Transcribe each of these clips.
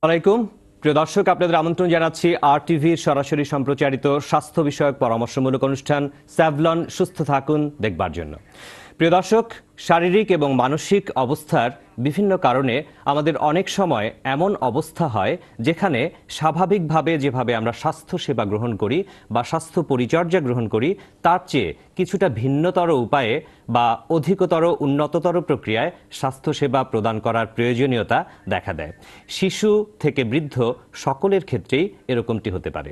আলাইকুম প্রিয় দর্শক, আপনাদের আমন্ত্রণ জানাচ্ছি RTVর সরাসরি সম্প্রচারিত স্বাস্থ্য বিষয়ক পরামর্শমূলক অনুষ্ঠান স্যাভলন সুস্থ থাকুন দেখবার জন্য। প্রিয় দর্শক, শারীরিক এবং মানসিক অবস্থার বিভিন্ন কারণে আমাদের অনেক সময় এমন অবস্থা হয় যেখানে স্বাভাবিকভাবে যেভাবে আমরা স্বাস্থ্য সেবা গ্রহণ করি বা স্বাস্থ্য পরিচর্যা গ্রহণ করি তার চেয়ে কিছুটা ভিন্নতর উপায়ে বা অধিকতর উন্নততর প্রক্রিয়ায় স্বাস্থ্যসেবা প্রদান করার প্রয়োজনীয়তা দেখা দেয়। শিশু থেকে বৃদ্ধ সকলের ক্ষেত্রেই এরকমটি হতে পারে।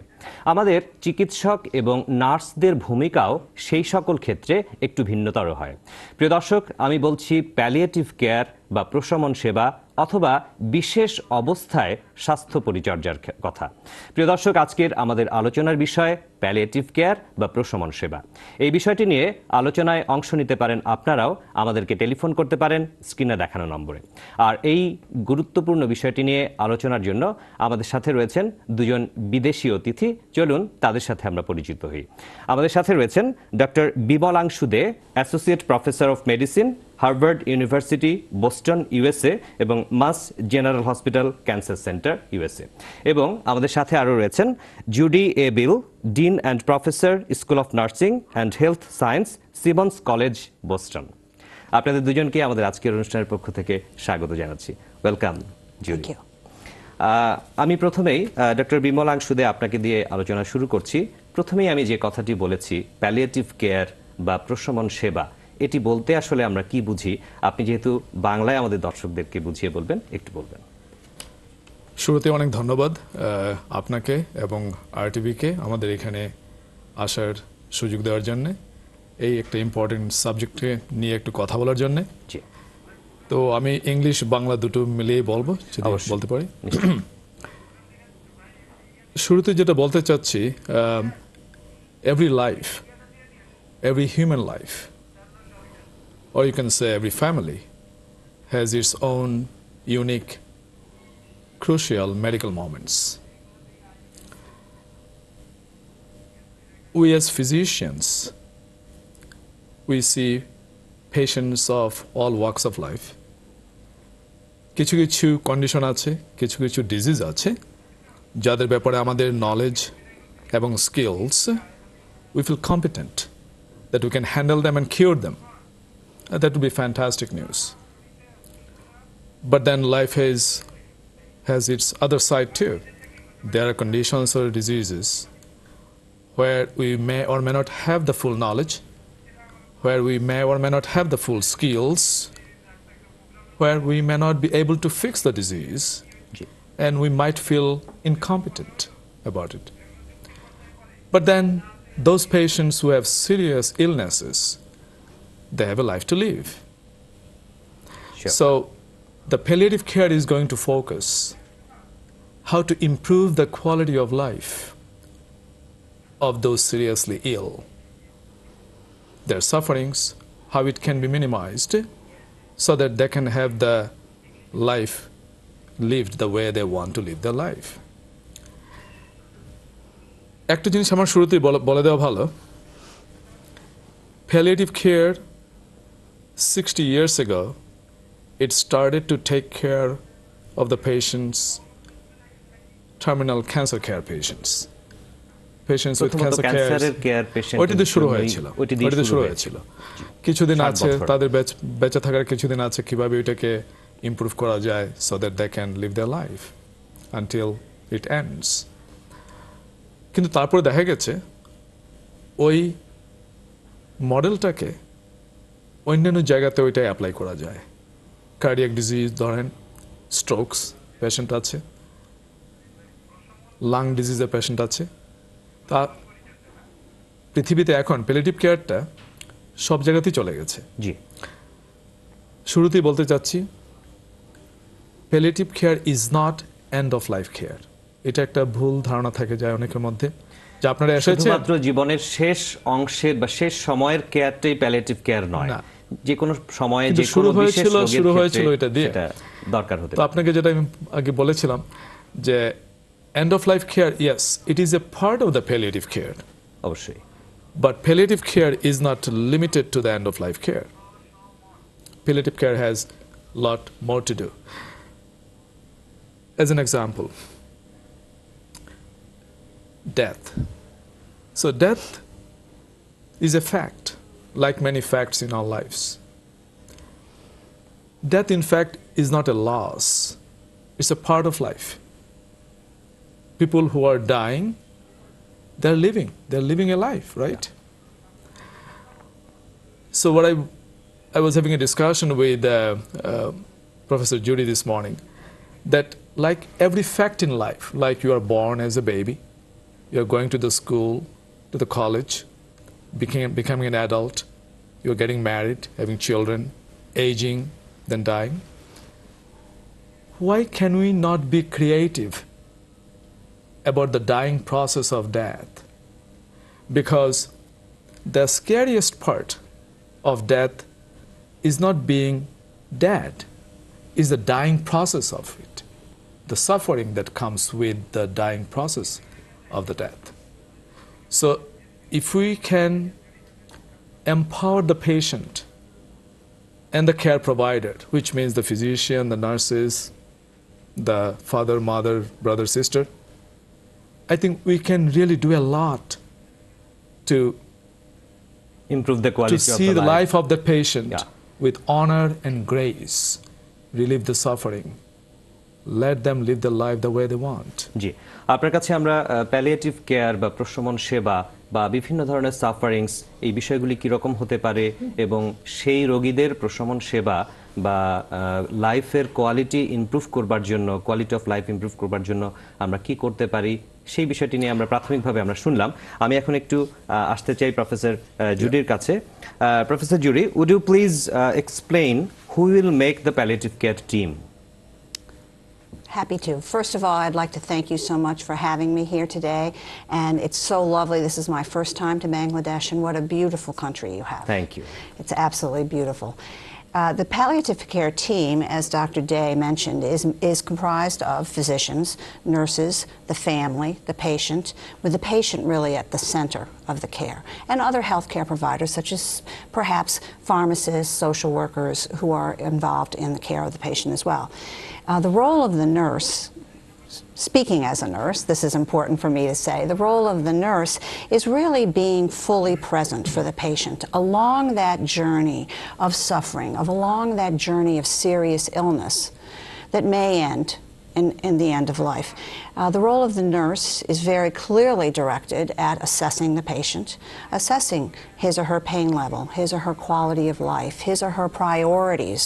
আমাদের চিকিৎসক এবং নার্সদের ভূমিকাও সেই সকল ক্ষেত্রে একটু ভিন্নতর হয়। প্রিয় দর্শক, আমি বলছি প্যালিয়েটিভ কেয়ার বা প্রশমন সেবা অথবা বিশেষ অবস্থায় স্বাস্থ্য পরিচর্যার কথা। প্রিয় দর্শক, আজকের আমাদের আলোচনার বিষয় প্যালিয়েটিভ কেয়ার বা প্রশমন সেবা। এই বিষয়টি নিয়ে আলোচনায় অংশ নিতে পারেন আপনারাও, আমাদেরকে টেলিফোন করতে পারেন স্ক্রিনে দেখানো নম্বরে। আর এই গুরুত্বপূর্ণ বিষয়টি নিয়ে আলোচনার জন্য আমাদের সাথে রয়েছেন দুজন বিদেশি অতিথি। চলুন তাদের সাথে আমরা পরিচিত হই। আমাদের সাথে রয়েছেন doctor Bimalangshu Dey, associate professor of medicine, Harvard University, Boston, USA এবং Mass General Hospital, Cancer Center, USA। এবং আমাদের সাথে আরও রয়েছেন Judy A Beal, dean and professor, School of Nursing and Health Science, Simmons College, Boston. আপনাদের দুজনকে আমাদের আজকের অনুষ্ঠানের পক্ষ থেকে স্বাগত জানাচ্ছি। Welcome Judy. আমি প্রথমেই ডক্টর বিমলাংশু দে আপনাকে দিয়ে আলোচনা শুরু করছি। প্রথমেই আমি যে কথাটি বলেছি প্যালিয়েটিভ কেয়ার বা প্রশমন সেবা, এটি বলতে আসলে আমরা কি বুঝি, আপনি যেহেতু বাংলায় আমাদের দর্শকদেরকে বুঝিয়ে বলবেন, একটু বলবেন। শুরুতে অনেক ধন্যবাদ আপনাকে এবং RTV-কে আমাদের এখানে আসার সুযোগ দেওয়ার জন্য, এই একটা ইম্পর্টেন্ট সাবজেক্টে নিয়ে একটু কথা বলার জন্য। তো আমি ইংলিশ বাংলা দুটো মিলিয়ে বলবো, যদি বলতে পারি। শুরুতে যেটা বলতে চাচ্ছি, every life, every human life, or you can say every family, has its own unique, crucial medical moments. We as physicians, we see patients of all walks of life. কিছু কিছু কন্ডিশন আছে, কিছু কিছু ডিজিজ আছে যাদের ব্যাপারে আমাদের knowledge এবং skills, we feel competent that we can handle them and cure them. That would be fantastic news. But then life has its other side too. There are conditions or diseases where we may or may not have the full knowledge, where we may or may not have the full skills, where we may not be able to fix the disease, and we might feel incompetent about it. But then those patients who have serious illnesses, they have a life to live. Sure. So the palliative care is going to focus how to improve the quality of life of those seriously ill, their sufferings, how it can be minimized so that they can have the life lived the way they want to live their life. একটা জিনিস আমার শুরুতেই বলে দেওয়া ভালো, palliative care 60 years ago, it started to take care of the patients, terminal cancer care patients. Patients with cancer care, ওইটিতে শুরু হয়েছিল। কিছুদিন আছে তাদের বেঁচে থাকার কিছুদিন আছে কিভাবে এটাকে ইমপ্রুভ করা যায় so that they can live their life until it ends. কিন্তু তারপরে দেখা গেছে ওই মডেলটাকে অন্যান্য জায়গাতে ওইটা অ্যাপ্লাই করা যায়। কার্ডিয়াক ডিজিজ ধরেন, স্ট্রোকস পেশেন্ট আছে, লাং ডিজিজের পেশেন্ট আছে। তা পৃথিবীতে এখন প্যালিয়েটিভ কেয়ারটা সব জায়গাতেই চলে গেছে। জি, শুরুতেই বলতে চাচ্ছি palliative care is not end of life care. এটা একটা ভুল ধারণা থাকে যায় অনেকের মধ্যে যে আপনারা এসেছেন মাত্র জীবনের শেষ অংশের বা শেষ সময়ের কেয়ারটাই প্যালিয়েটিভ কেয়ার নয়, যে কোনো সময়ে যে কোনো বিশেষ শুরু হয়েছিল এটা দিয়ে দরকার হতে। তো আপনাকে যেটা আমি আগে বলেছিলাম যে end of life care, yes, it is a part of the palliative care, অবশ্যই, but palliative care is not limited to the end of life care. Palliative care has a lot more to do. As an example, death. So death is a fact, like many facts in our lives. Death, in fact, is not a loss. It's a part of life. People who are dying, they're living. They're living a life, right? Yeah. So what I was having a discussion with Professor Judy this morning, that like every fact in life, like you are born as a baby, you're going to the school, to the college, becoming an adult, you're getting married, having children, aging, then dying. Why can we not be creative about the dying process of death? Because the scariest part of death is not being dead, is the dying process of it, the suffering that comes with the dying process of the death. So if we can empower the patient and the care provider, which means the physician, the nurses, the father, mother, brother, sister, I think we can really do a lot to improve the quality of the life. To see the life of the patient with honor and grace, relieve the suffering, let them live the life the way they want. জি, আপনার কাছে আমরা palliative care বা প্রশমন সেবা বা বিভিন্ন ধরনের sufferings এই বিষয়গুলি কি রকম হতে পারে এবং সেই রোগীদের প্রশমন সেবা বা লাইফের কোয়ালিটি ইমপ্রুভ করবার জন্য, কোয়ালিটি অফ লাইফ ইমপ্রুভ করবার জন্য আমরা কি করতে পারি সেই বিষয়টি নিয়ে আমরা প্রাথমিকভাবে আমরা শুনলাম। আমি এখন একটু আসতে চাই প্রফেসর জুডির কাছে। Professor Judy, would you please explain who will make the palliative care team? Happy to. First of all, I'd like to thank you so much for having me here today. And it's so lovely. This is my first time to Bangladesh, and what a beautiful country you have. Thank you. It's absolutely beautiful. The palliative care team, as Dr. Day mentioned, is comprised of physicians, nurses, the family, the patient, with the patient really at the center of the care, and other healthcare providers such as perhaps pharmacists, social workers who are involved in the care of the patient as well. The role of the nurse, speaking as a nurse, this is important for me to say, the role of the nurse is really being fully present for the patient along that journey of suffering, along that journey of serious illness that may end in the end of life. The role of the nurse is very clearly directed at assessing the patient, assessing his or her pain level, his or her quality of life, his or her priorities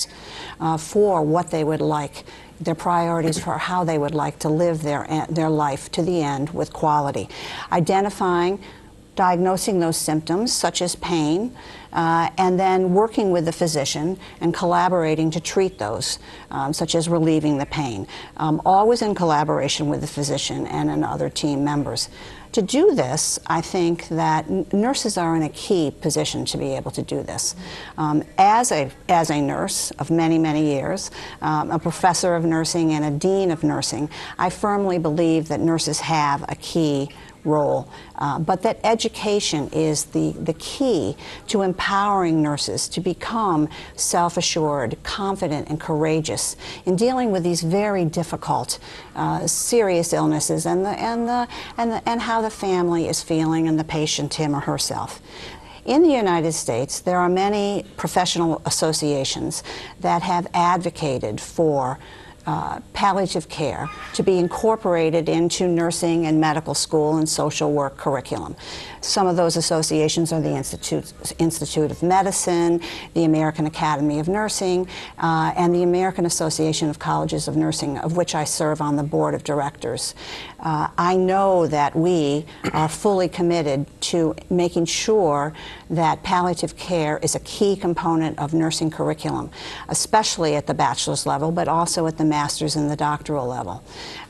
for what they would like, their priorities for how they would like to live their life to the end with quality. Identifying, diagnosing those symptoms such as pain, and then working with the physician and collaborating to treat those, such as relieving the pain, always in collaboration with the physician and other team members. To do this, I think that nurses are in a key position to be able to do this. As a nurse of many, many years, a professor of nursing and a dean of nursing, I firmly believe that nurses have a key role, but that education is the key to empowering nurses to become self-assured, confident, and courageous in dealing with these very difficult, serious illnesses and how the family is feeling and the patient, him or herself. In the United States, there are many professional associations that have advocated for palliative care to be incorporated into nursing and medical school and social work curriculum. Some of those associations are the Institute of Medicine, the American Academy of Nursing, and the American Association of Colleges of Nursing, of which I serve on the board of directors. I know that we are fully committed to making sure that palliative care is a key component of nursing curriculum, especially at the bachelor's level, but also at the master's and the doctoral level.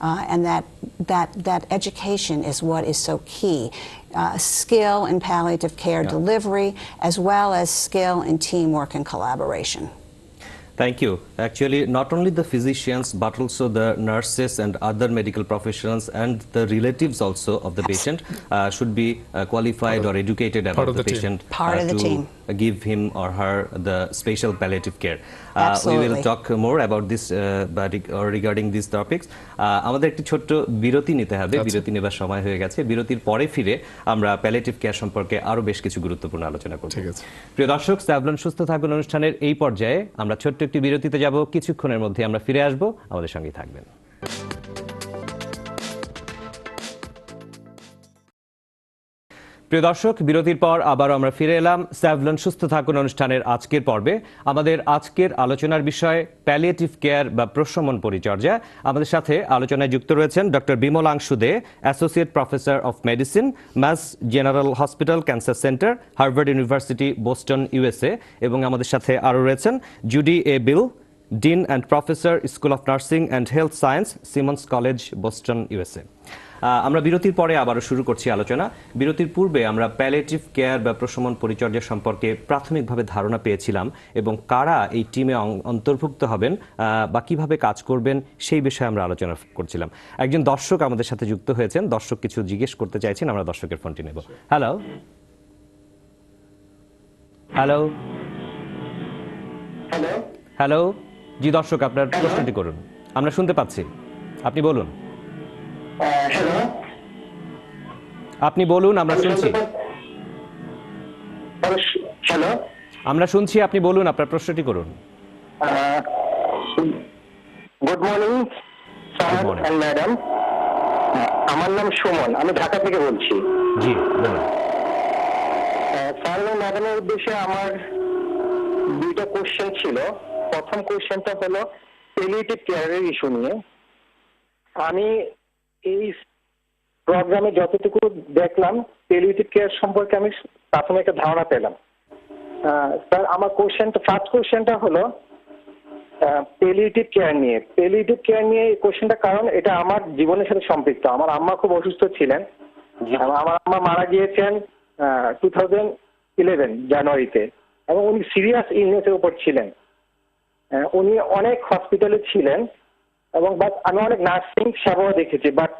And that education is what is so key. Skill in palliative care delivery, as well as skill in teamwork and collaboration. Thank you. Actually, not only the physicians, but also the nurses and other medical professionals and the relatives also of the patient should be qualified or educated about the patient. Part of the team. give him or her the special palliative care. We Absolutely. will talk more about this regarding these topics. আমাদের একটি ছোট্ট বিরতি নিতে হবে, বিরতি নেবার সময় হয়ে গেছে। বিরতির পরে ফিরে আমরা প্যালিয়েটিভ কেয়ার সম্পর্কে আরো বেশ কিছু গুরুত্বপূর্ণ আলোচনা করব। ঠিক আছে। প্রিয় দর্শক, স্যাভলন সুস্থ থাকুন অনুষ্ঠানের এই পর্যায়ে আমরা ছোট্ট একটি বিরতিতে যাব। কিছুক্ষণের মধ্যে আমরা ফিরে আসব, আমাদের সঙ্গেই থাকবেন। প্রিয় দর্শক, বিরতির পর আবার আমরা ফিরে এলাম স্যাভলন সুস্থ থাকুন অনুষ্ঠানের আজকের পর্বে। আমাদের আজকের আলোচনার বিষয় প্যালিয়েটিভ কেয়ার বা প্রশমন পরিচর্যা। আমাদের সাথে আলোচনায় যুক্ত রয়েছেন doctor Bimalangshu Dey, associate professor of medicine, Mass General Hospital Cancer Center, Harvard University, Boston, USA, এবং আমাদের সাথে আরও রয়েছেন Judy A Beal, dean and professor, School of Nursing and Health Science, Simmons College, Boston, USA. আমরা বিরতির পরে আবারও শুরু করছি আলোচনা। বিরতির পূর্বে আমরা প্যালিয়েটিভ কেয়ার বা প্রশমন পরিচর্যা সম্পর্কে প্রাথমিকভাবে ধারণা পেয়েছিলাম এবং কারা এই টিমে অন্তর্ভুক্ত হবেন বা কিভাবে কাজ করবেন সেই বিষয়ে আমরা আলোচনা করছিলাম। একজন দর্শক আমাদের সাথে যুক্ত হয়েছেন, দর্শক কিছু জিজ্ঞেস করতে চাইছেন, আমরা দর্শকের ফোনটি নেব। হ্যালো হ্যালো হ্যালো হ্যালো জি দর্শক, আপনার প্রশ্নটি করুন, আমরা শুনতে পাচ্ছি, আপনি বলুন। হ্যালো আপনি বলুন, আমরা শুনছি। হ্যালো আমরা শুনছি, আপনি বলুন, আপনার প্রশ্নটি করুন। Good morning sir Good morning. And madam, আমার নাম সুমন, আমি ঢাকা থেকে বলছি। জি বলুন। স্যার এবং ম্যাডামের উদ্দেশ্যে আমার দুইটা কোশ্চেন ছিল। প্রথম কোশ্চেনটা হলো প্যালিয়েটিভ কেয়ারের ইস্যু নিয়ে। আমি এই প্রোগ্রামে যতটুকু দেখলাম প্যালিয়েটিভ কেয়ার সম্পর্কে আমি প্রাথমিক একটা ধারণা পেলাম। স্যার আমার ফার্স্ট কোশ্চেনটা হলো প্যালিয়েটিভ কেয়ার নিয়ে। প্যালিয়েটিভ কেয়ার নিয়ে এই কোশ্চেনটা, কারণ এটা আমার জীবনের সাথে সম্পৃক্ত। আমার আম্মা খুব অসুস্থ ছিলেন, আমার আম্মা মারা গিয়েছেন 2011 জানুয়ারিতে, এবং উনি সিরিয়াস ইলনেসের উপর ছিলেন। উনি অনেক হসপিটালে ছিলেন এবং আমি অনেক নার্সিং সেবাও দেখেছি। বাট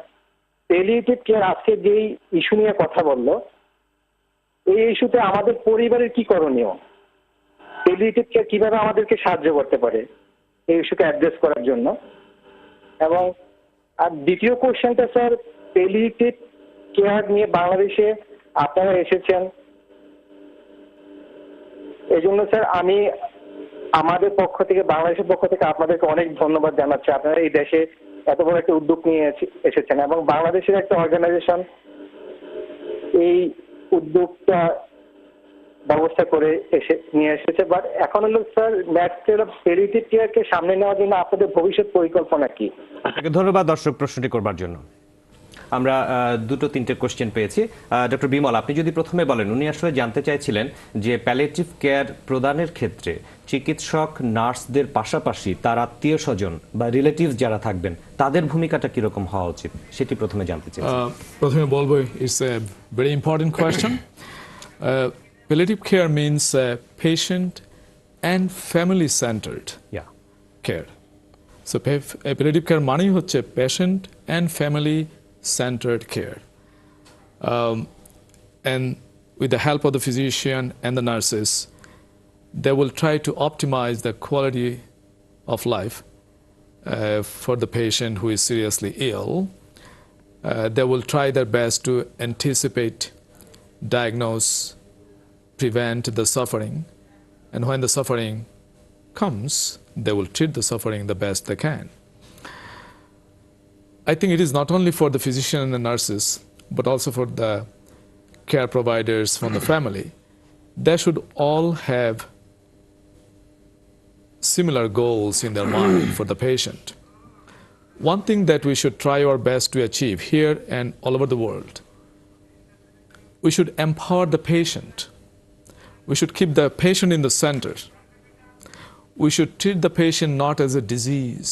প্যালিয়েটিভ কেয়ার আজকে যেই ইস্যু নিয়ে কথা বললো, এই ইস্যুতে আমাদের পরিবারের কি করণীয়, প্যালিয়েটিভ কেয়ার কিভাবে আমাদেরকে সাহায্য করতে পারে এই ইস্যুকে অ্যাড্রেস করার জন্য। এবং আর দ্বিতীয় কোশ্চেনটা স্যার, প্যালিয়েটিভ কেয়ার নিয়ে বাংলাদেশে আপনারা এসেছেন, এই জন্য স্যার আমি আমাদের পক্ষ থেকে, বাংলাদেশের পক্ষ থেকে আপনাদেরকে অনেক ধন্যবাদ জানাচ্ছি। আপনারা এই দেশে এত বড় একটা উদ্যোগ নিয়ে এসেছেন এবং বাংলাদেশের একটা অর্গানাইজেশন এই উদ্যোগটা ব্যবস্থা করে নিয়ে এসেছে। বাট এখন হলো স্যার, প্যালিয়েটিভ কেয়ারকে সামনে নেওয়ার জন্য আপনাদের ভবিষ্যৎ পরিকল্পনা কি? আপনাকে ধন্যবাদ দর্শক প্রশ্নটি করবার জন্য। আমরা দুটো তিনটে কোশ্চেন পেয়েছি। ডক্টর বিমল, আপনি যদি প্রথমে বলেন, উনি আসলে জানতে চাইছিলেন যে প্যালিয়েটিভ কেয়ার প্রদানের ক্ষেত্রে চিকিৎসক নার্সদের পাশাপাশি তার আত্মীয় স্বজন বা রিলেটিভ যারা থাকবেন তাদের ভূমিকাটা কিরকম হওয়া উচিত সেটি প্রথমে জানতে চাই। প্রথমে বলবো, it's a very important question. Palliative care means patient and family centered care. So palliative care মানেই হচ্ছে patient and family centered care. And with the help of the physician and the nurses, they will try to optimize the quality of life for the patient who is seriously ill. They will try their best to anticipate, diagnose, prevent the suffering, and when the suffering comes, they will treat the suffering the best they can. I think it is not only for the physician and the nurses, but also for the care providers from the family. They should all have similar goals in their mind for the patient. One thing that we should try our best to achieve here and all over the world, we should empower the patient. We should keep the patient in the center. We should treat the patient not as a disease,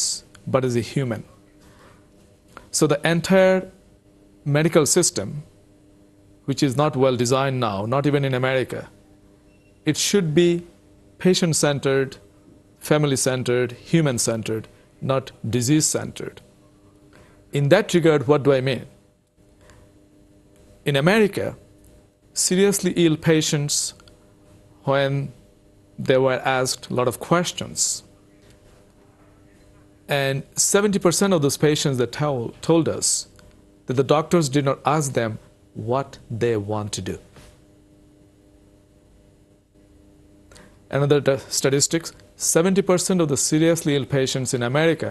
but as a human. So the entire medical system, which is not well designed now, not even in America, it should be patient-centered, family-centered, human-centered, not disease-centered. In that regard, what do I mean? In America, seriously ill patients when they were asked a lot of questions. And 70% of those patients that told us that the doctors did not ask them what they want to do. Another statistics, 70% of the seriously ill patients in America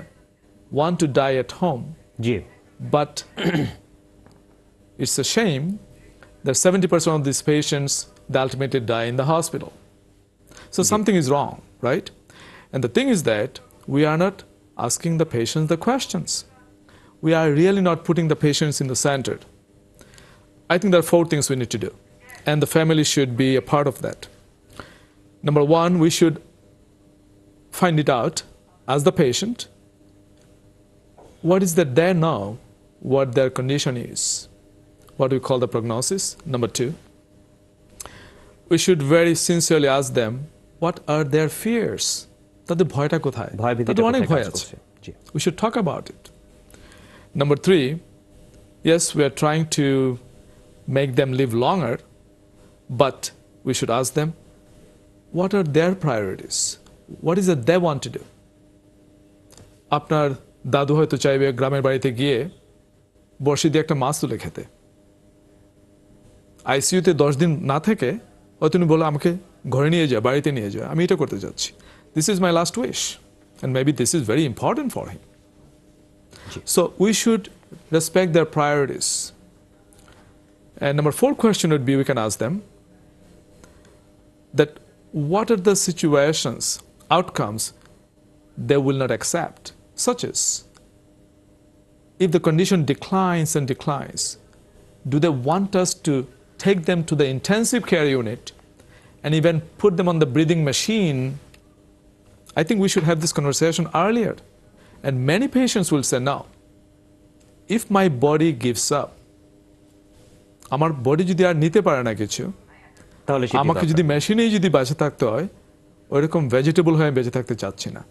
want to die at home. G But it's a shame that 70% of these patients, they ultimately die in the hospital. So something is wrong, right? And the thing is that we are not asking the patients the questions. We are really not putting the patients in the center. I think there are 4 things we need to do, and the family should be a part of that. Number 1, we should find it out as the patient, what is that they know what their condition is, what we call the prognosis. Number 2, we should very sincerely ask them what are their fears. তাদের ভয়টা কোথায়? তাদের অনেক ভয় আছে. We should talk about it. Number 3, yes, we are trying to make them live longer, but we should ask them what are their priorities? What is it they want to do? আপনার দাদু হয়তো চাইবে গ্রামের বাড়িতে গিয়ে বড়শি দিয়ে একটা মাছ তুলে খেতে। আইসিইউতে 10 দিন না থেকে হয়তো উনি বলে আমাকে ঘরে নিয়ে যা, বাড়িতে নিয়ে যা, আমি এটা করতে যাচ্ছি। This is my last wish, and maybe this is very important for him. So we should respect their priorities. And number 4 question would be, we can ask them that what are the situations, outcomes they will not accept, such as if the condition declines and declines, do they want us to take them to the intensive care unit and even put them on the breathing machine? I think we should have this conversation earlier. And many patients will say, no, if my body gives up, আমার body যদি আর নিতে পারে না কিছু, তাহলে আমাকে যদি মেশিনেই যদি বেঁচে থাকতে হয়, ওইরকম ভেজিটেবল হয়ে বেঁচে থাকতে চাচ্ছি না।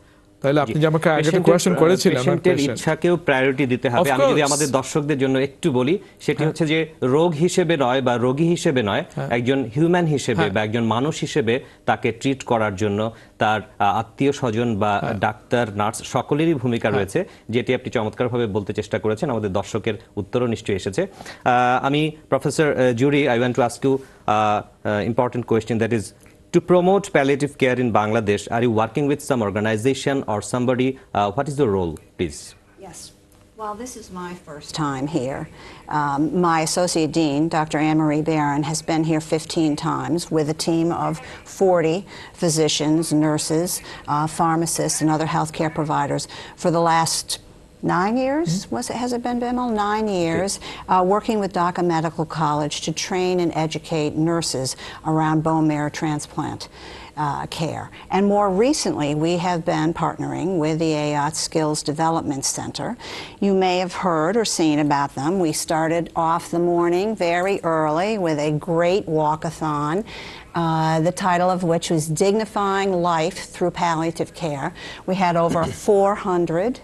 তাহলে আপনি যে আমাকে আগে একটা কোশ্চেন করেছিলেন, পেশেন্টের ইচ্ছাকেও প্রায়োরিটি দিতে হবে। আমি যদি আমাদের দর্শকদের জন্য একটু বলি, সেটি হচ্ছে যে রোগ হিসেবে নয় বা রোগী হিসেবে নয়, একজন হিউম্যান হিসেবে বা একজন মানুষ হিসেবে তাকে ট্রিট করার জন্য তার আত্মীয় স্বজন বা ডাক্তার, নার্স সকলেরই ভূমিকা রয়েছে, যেটি আপনি চমৎকারভাবে বলতে চেষ্টা করেছেন। আমাদের দর্শকের উত্তরও নিশ্চয়ই এসেছে। আমি professor jury, I want to ask you important question, that is, to promote palliative care in Bangladesh, are you working with some organization or somebody? What is the role, please? Yes. Well, this is my first time here. My associate dean, Dr. Anne-Marie Barron, has been here 15 times with a team of 40 physicians, nurses, pharmacists, and other healthcare providers for the last 9 years, has it been, Bimal? 9 years, working with Dhaka Medical College to train and educate nurses around bone marrow transplant care. And more recently, we have been partnering with the Ayat Skills Development Center. You may have heard or seen about them. We started off the morning very early with a great walkathon, the title of which was Dignifying Life Through Palliative Care. We had over 400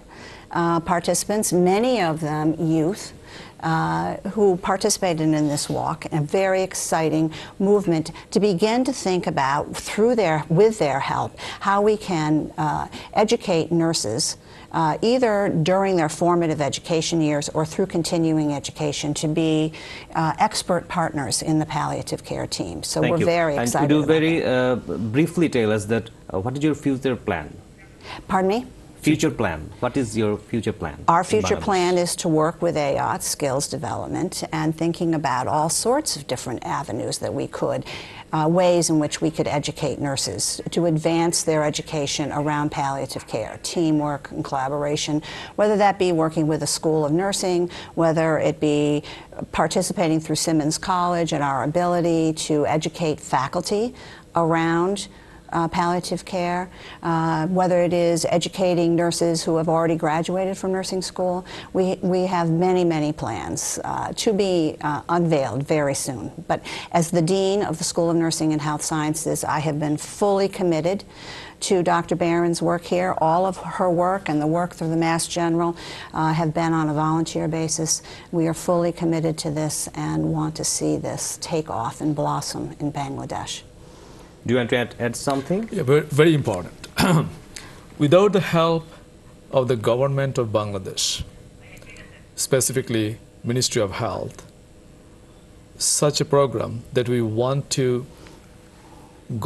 participants, many of them youth, who participated in this walk, a very exciting movement to begin to think about, with their help, how we can educate nurses either during their formative education years or through continuing education to be expert partners in the palliative care team. So we're very excited. And could you very briefly tell us that what is your future plan? Pardon me? Future plan. What is your future plan? Our future plan is to work with Ayat Skills Development and thinking about all sorts of different avenues that we could, ways in which we could educate nurses to advance their education around palliative care, teamwork and collaboration, whether that be working with a school of nursing, whether it be participating through Simmons College and our ability to educate faculty around palliative care, whether it is educating nurses who have already graduated from nursing school. We have many, many plans to be unveiled very soon. But as the Dean of the School of Nursing and Health Sciences, I have been fully committed to Dr. Barron's work here. All of her work and the work through the Mass General have been on a volunteer basis. We are fully committed to this and want to see this take off and blossom in Bangladesh. Do you want to add something? Yeah, very, very important. Without the help of the government of Bangladesh, specifically Ministry of Health, such a program that we want to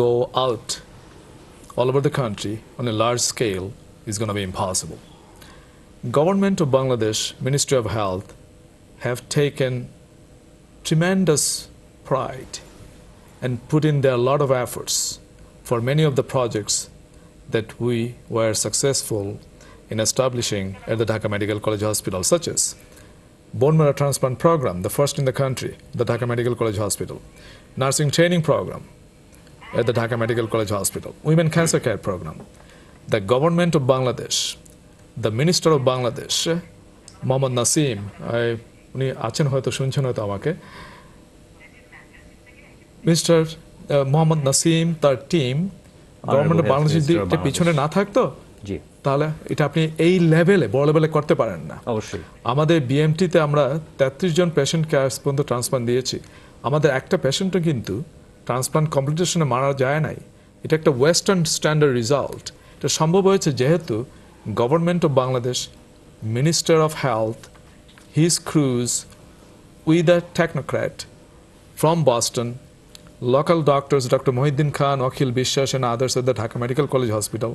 go out all over the country on a large scale is going to be impossible. Government of Bangladesh, Ministry of Health, have taken tremendous pride and put in there a lot of efforts for many of the projects that we were successful in establishing at the Dhaka Medical College Hospital, such as bone marrow transplant program, the first in the country, the Dhaka Medical College Hospital, nursing training program at the Dhaka Medical College Hospital, women cancer care program. The government of Bangladesh, the Minister of Bangladesh, Mohammad Nasim, উনি আছেন হয়তো শুনছেন হয়তো আমাকে, mister Mohammad Nasim তার team government of বাংলাদেশের দিকে পিছনে না থাকতো জি তাহলে এটা আপনি এই লেভেলে বড় লেভেলে করতে পারেন না। অবশ্যই আমাদের বিএমটিতে আমরা 33 জন পেশেন্টকে আজ পর্যন্ত ট্রান্সপ্লান্ট দিয়েছি। আমাদের একটা পেশেন্টও কিন্তু ট্রান্সপ্লান্ট কমপ্লিটেশনে মারা যায় নাই। এটা একটা ওয়েস্টার্ন স্ট্যান্ডার্ড রেজাল্ট। এটা সম্ভব হয়েছে যেহেতু government of Bangladesh, minister of health, his crews with a technocrat from Boston, local doctors, Dr. Mohiddin Khan, Akhil Bishwash and others at the Dhaka Medical College Hospital,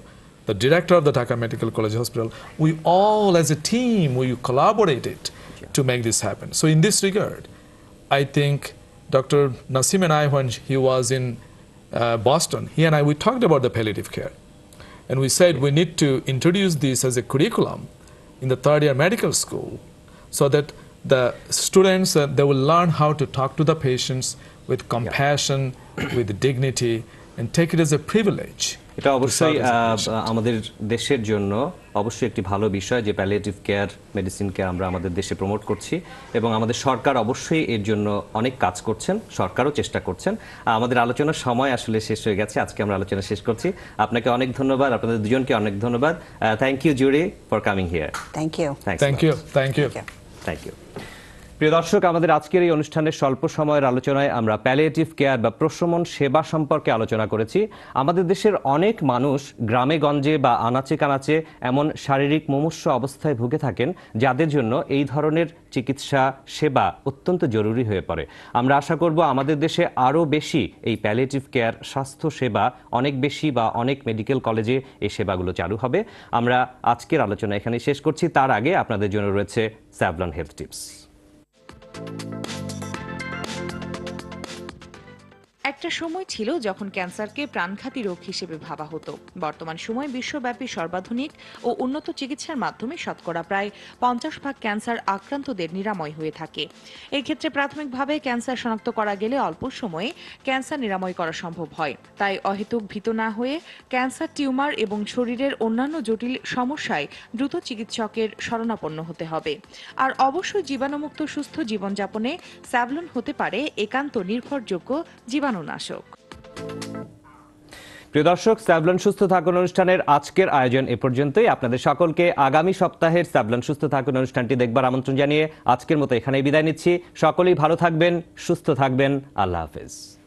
the director of the Dhaka Medical College Hospital, we all as a team, we collaborated to make this happen. So in this regard, I think Dr. Nasim and I, when he was in Boston, he and I, we talked about the palliative care. And we said we need to introduce this as a curriculum in the third year medical school, so that the students, they will learn how to talk to the patients with compassion, with dignity, and take it as a privilege. এটা অবশ্যই আমাদের দেশের জন্য অবশ্যই একটি ভালো বিষয় যে প্যালিয়েটিভ কেয়ার মেডিসিনকে আমরা আমাদের দেশে প্রমোট করছি এবং আমাদের সরকার অবশ্যই এর জন্য অনেক কাজ করছেন, সরকারও চেষ্টা করছেন। আমাদের আলোচনার সময় আসলে শেষ হয়ে গেছে, আজকে আমরা আলোচনা শেষ করছি। আপনাকে অনেক ধন্যবাদ, আপনাদের দুজনকে অনেক ধন্যবাদ। Thank you jury for coming here. Thank you. Thank you. Thank you. Thank you. প্রিয় দর্শক, আমাদের আজকের এই অনুষ্ঠানের স্বল্প সময়ের আলোচনায় আমরা প্যালিয়েটিভ কেয়ার বা প্রশমন সেবা সম্পর্কে আলোচনা করেছি। আমাদের দেশের অনেক মানুষ গ্রামে গঞ্জে বা আনাচে কানাচে এমন শারীরিক মুমূর্ষু অবস্থায় ভুগে থাকেন যাদের জন্য এই ধরনের চিকিৎসা সেবা অত্যন্ত জরুরি হয়ে পড়ে। আমরা আশা করব আমাদের দেশে আরও বেশি এই প্যালিয়েটিভ কেয়ার স্বাস্থ্য সেবা অনেক বেশি বা অনেক মেডিকেল কলেজে এই সেবাগুলো চালু হবে। আমরা আজকের আলোচনা এখানে শেষ করছি। তার আগে আপনাদের জন্য রয়েছে স্যাভলন হেলথ টিপস। একটা সময় ছিল যখন ক্যান্সারকে প্রাণঘাতী রোগ হিসেবে ভাবা হতো। বর্তমান সময়ে বিশ্বব্যাপী সর্বাধুনিক ও উন্নত চিকিৎসার মাধ্যমে শতকরা প্রায় 50% ক্যান্সার আক্রান্তদের নিরাময় হয়ে থাকে। এই ক্ষেত্রে প্রাথমিকভাবে ক্যান্সার শনাক্ত করা গেলে অল্প সময়ে ক্যান্সার নিরাময় করা সম্ভব হয়। তাই অহেতুক ভীত না হয়ে ক্যান্সার, টিউমার এবং শরীরের অন্যান্য জটিল সমস্যায় দ্রুত চিকিৎসকের শরণাপন্ন হতে হবে। আর অবশ্যই জীবাণুমুক্ত সুস্থ জীবনযাপনে স্যাভলন হতে পারে একান্ত নির্ভরযোগ্য জীবাণুনাশক। প্রিয় দর্শক, স্যাভলন সুস্থ থাকুন অনুষ্ঠানের আজকের আয়োজন এ পর্যন্তই। আপনাদের সকলকে আগামী সপ্তাহের স্যাভলন সুস্থ থাকুন অনুষ্ঠানটি দেখবার আমন্ত্রণ জানিয়ে আজকের মতো এখানেই বিদায় নিচ্ছি। সকলেই ভালো থাকবেন, সুস্থ থাকবেন। আল্লাহ হাফেজ।